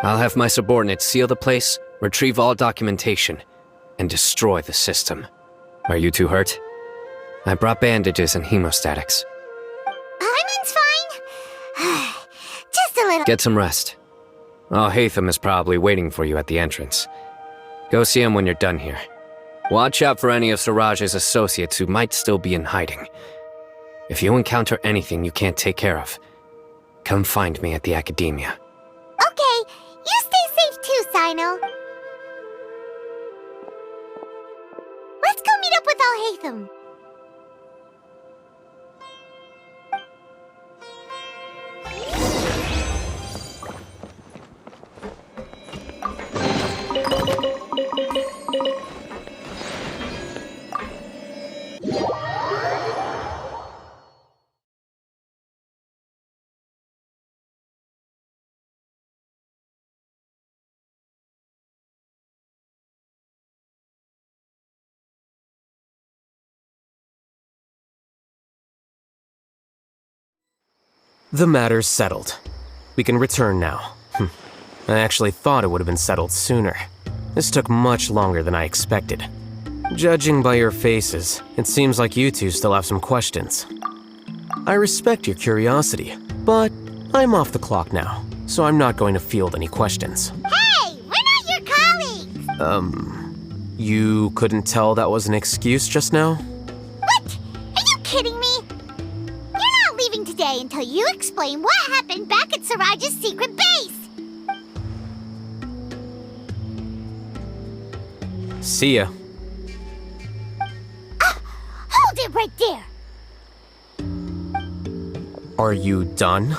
I'll have my subordinates seal the place, retrieve all documentation, and destroy the system. Are you two hurt? I brought bandages and hemostatics. Paimon's fine. Just a little. Get some rest. Haitham is probably waiting for you at the entrance. Go see him when you're done here. Watch out for any of Siraj's associates who might still be in hiding. If you encounter anything you can't take care of, come find me at the Academia. Okay, you stay safe too, Sino. Let's go meet up with Haitham. The matter's settled. We can return now. I actually thought it would have been settled sooner. This took much longer than I expected. Judging by your faces, it seems like you two still have some questions. I respect your curiosity, but I'm off the clock now, so I'm not going to field any questions. Hey, we're not your colleagues! You couldn't tell that was an excuse just now? What? Are you kidding me? You're not leaving today until you explain what happened back at Siraj's secret base! See ya. Hold it right there! Are you done?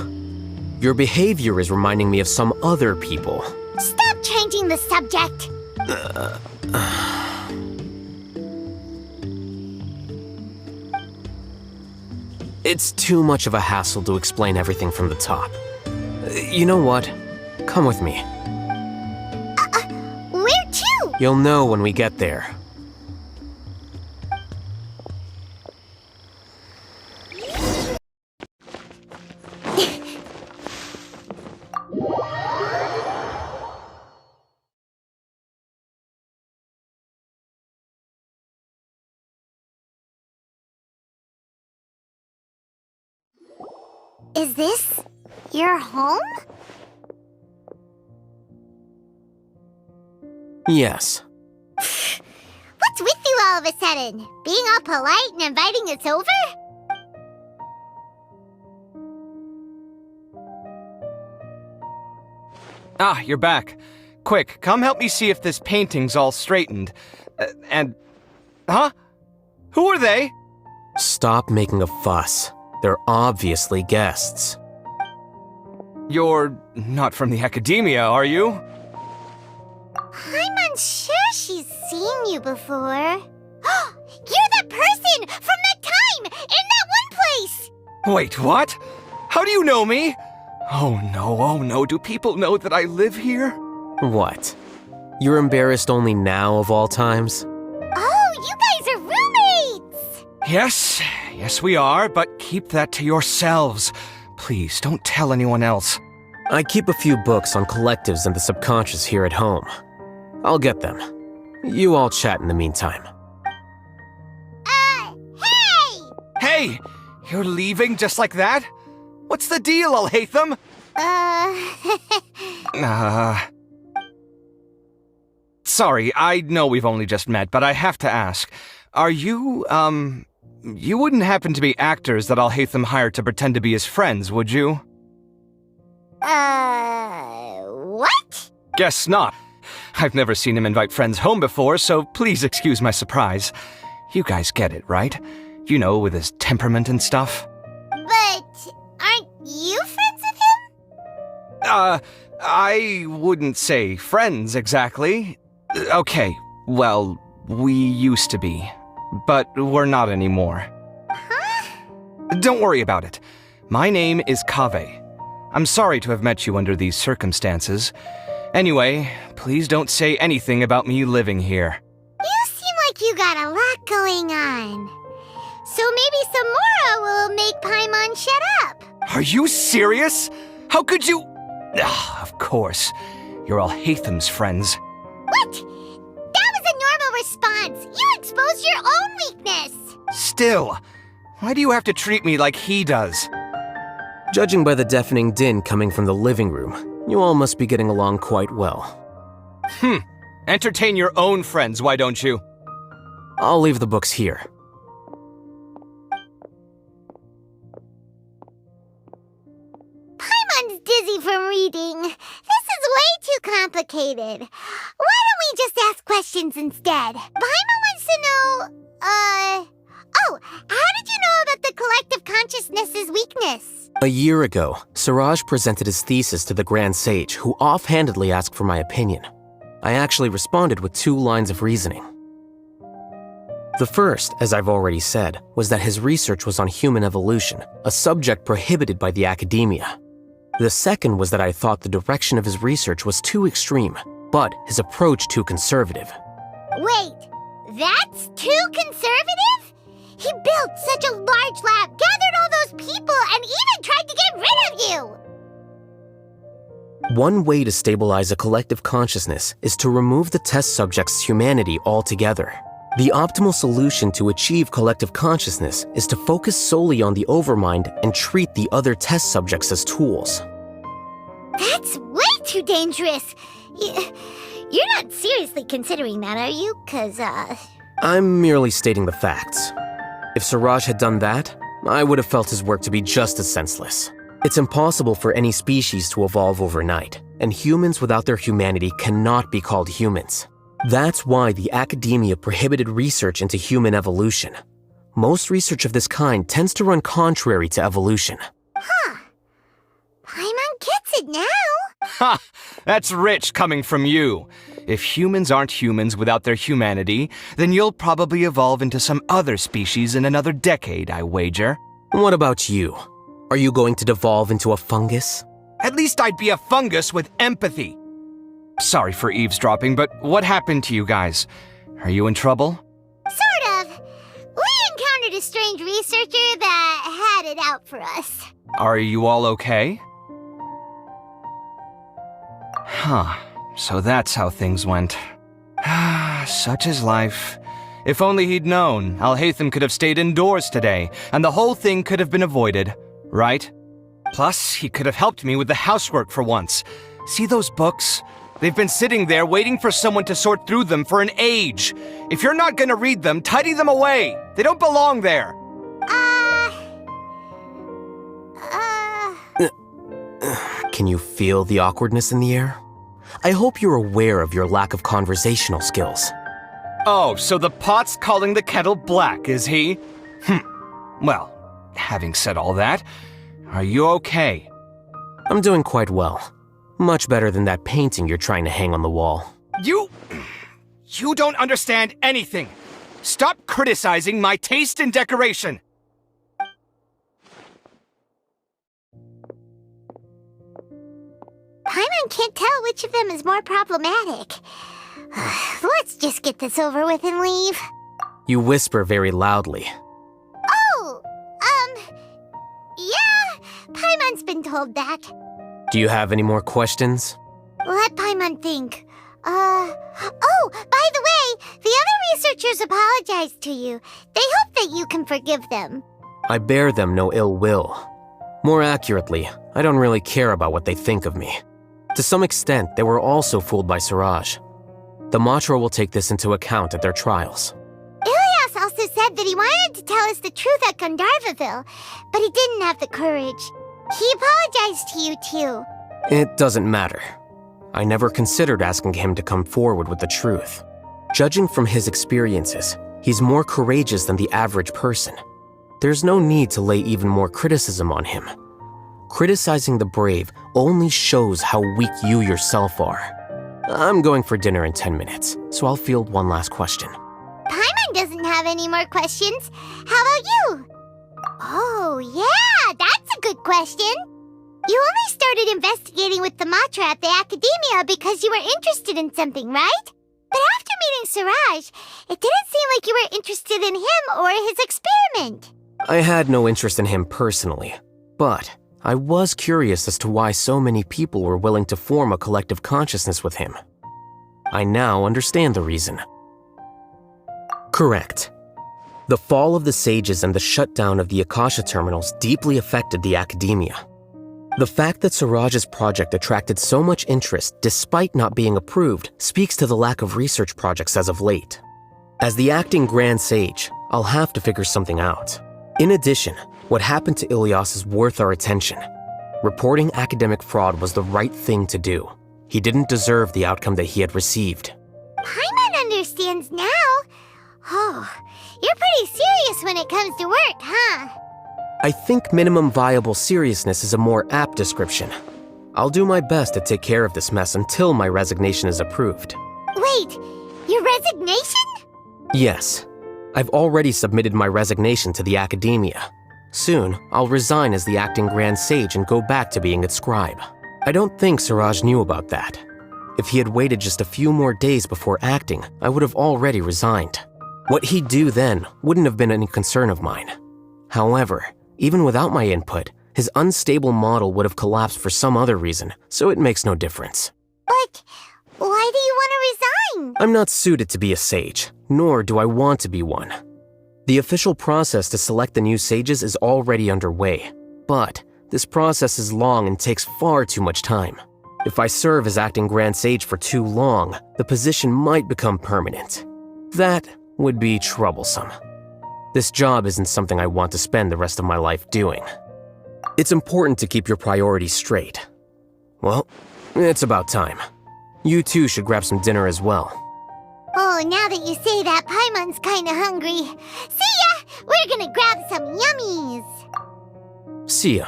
Your behavior is reminding me of some other people. Stop changing the subject! It's too much of a hassle to explain everything from the top. You know what? Come with me. Where to? You'll know when we get there. Is this your home? Yes. What's with you all of a sudden? Being all polite and inviting us over? Ah, you're back. Quick, come help me see if this painting's all straightened. Huh? Who are they? Stop making a fuss. They're obviously guests. You're not from the Academia, are you? I'm unsure she's seen you before. You're that person from that time in that one place! Wait, what? How do you know me? Oh no, do people know that I live here? What? You're embarrassed only now of all times? Oh, you guys are roommates! Yes we are, but keep that to yourselves. Please, don't tell anyone else. I keep a few books on collectives and the subconscious here at home. I'll get them. You all chat in the meantime. Hey! Hey! You're leaving just like that? What's the deal, Haitham? Sorry, I know we've only just met, but I have to ask. Are you, you wouldn't happen to be actors that Haitham hired to pretend to be his friends, would you? What? Guess not. I've never seen him invite friends home before, so please excuse my surprise. You guys get it, right? You know, with his temperament and stuff. But aren't you friends with him? I wouldn't say friends exactly. Okay, well, we used to be, but we're not anymore. Huh? Don't worry about it. My name is Kaveh. I'm sorry to have met you under these circumstances. Anyway, please don't say anything about me living here. You seem like you got a lot going on. So maybe Samora will make Paimon shut up. Are you serious? How could you? Of course. You're all Haitham's friends. What? That was a normal response. You exposed your own weakness. Still, why do you have to treat me like he does? Judging by the deafening din coming from the living room, you all must be getting along quite well. Entertain your own friends, why don't you? I'll leave the books here. Paimon's dizzy from reading. This is way too complicated. Why don't we just ask questions instead? Paimon wants to know, Oh, how did you know about the collective consciousness's weakness? A year ago, Siraj presented his thesis to the Grand Sage, who offhandedly asked for my opinion. I actually responded with 2 lines of reasoning. The first, as I've already said, was that his research was on human evolution, a subject prohibited by the academia. The second was that I thought the direction of his research was too extreme, but his approach too conservative. Wait, that's too conservative? He built such a large lab, gathered all those people, and even tried to get rid of you! One way to stabilize a collective consciousness is to remove the test subject's humanity altogether. The optimal solution to achieve collective consciousness is to focus solely on the overmind and treat the other test subjects as tools. That's way too dangerous! You're not seriously considering that, are you? I'm merely stating the facts. If Siraj had done that, I would have felt his work to be just as senseless. It's impossible for any species to evolve overnight, and humans without their humanity cannot be called humans. That's why the academia prohibited research into human evolution. Most research of this kind tends to run contrary to evolution. Huh. Paimon gets it now. Ha! That's rich coming from you. If humans aren't humans without their humanity, then you'll probably evolve into some other species in another decade, I wager. What about you? Are you going to devolve into a fungus? At least I'd be a fungus with empathy. Sorry for eavesdropping, but what happened to you guys? Are you in trouble? Sort of. We encountered a strange researcher that had it out for us. Are you all okay? Huh. So that's how things went. Such is life. If only he'd known, Haitham could have stayed indoors today, and the whole thing could have been avoided, right? Plus, he could have helped me with the housework for once. See those books? They've been sitting there waiting for someone to sort through them for an age. If you're not gonna read them, tidy them away. They don't belong there. Can you feel the awkwardness in the air? I hope you're aware of your lack of conversational skills. Oh, so the pot's calling the kettle black, is he? Well, having said all that, are you okay? I'm doing quite well. Much better than that painting you're trying to hang on the wall. You don't understand anything. Stop criticizing my taste in decoration. Paimon can't tell which of them is more problematic. Let's just get this over with and leave. You whisper very loudly. Oh, yeah, Paimon Paimon's been told that. Do you have any more questions? Let Paimon think. Oh, by the way, the other researchers apologized to you. They hope that you can forgive them. I bear them no ill will. More accurately, I don't really care about what they think of me. To some extent, they were also fooled by Siraj. The Matra will take this into account at their trials. Ilias also said that he wanted to tell us the truth at Gandharvaville, but he didn't have the courage. He apologized to you too. It doesn't matter. I never considered asking him to come forward with the truth. Judging from his experiences, he's more courageous than the average person. There's no need to lay even more criticism on him. Criticizing the brave only shows how weak you yourself are. I'm going for dinner in 10 minutes, so I'll field one last question. Paimon doesn't have any more questions. How about you? Oh, yeah, that's a good question. You only started investigating with the Matra at the Academia because you were interested in something, right? But after meeting Siraj, it didn't seem like you were interested in him or his experiment. I had no interest in him personally, but I was curious as to why so many people were willing to form a collective consciousness with him. I now understand the reason. Correct. The fall of the sages and the shutdown of the Akasha terminals deeply affected the Academia. The fact that Siraj's project attracted so much interest despite not being approved speaks to the lack of research projects as of late. As the acting Grand Sage, I'll have to figure something out. In addition, what happened to Ilias is worth our attention. Reporting academic fraud was the right thing to do. He didn't deserve the outcome that he had received. Paimon understands now. Oh, you're pretty serious when it comes to work, huh? I think minimum viable seriousness is a more apt description. I'll do my best to take care of this mess until my resignation is approved. Wait, your resignation? Yes. I've already submitted my resignation to the Academia. Soon, I'll resign as the acting Grand Sage and go back to being its scribe. I don't think Siraj knew about that. If he had waited just a few more days before acting, I would have already resigned. What he'd do then wouldn't have been any concern of mine. However, even without my input, his unstable model would have collapsed for some other reason, so it makes no difference. But why do you want to resign? I'm not suited to be a sage, nor do I want to be one. The official process to select the new sages is already underway, but this process is long and takes far too much time. If I serve as acting Grand Sage for too long, the position might become permanent. That would be troublesome. This job isn't something I want to spend the rest of my life doing. It's important to keep your priorities straight. Well, it's about time. You too should grab some dinner as well. Oh, now that you say that, Paimon's kinda hungry. See ya! We're gonna grab some yummies! See ya.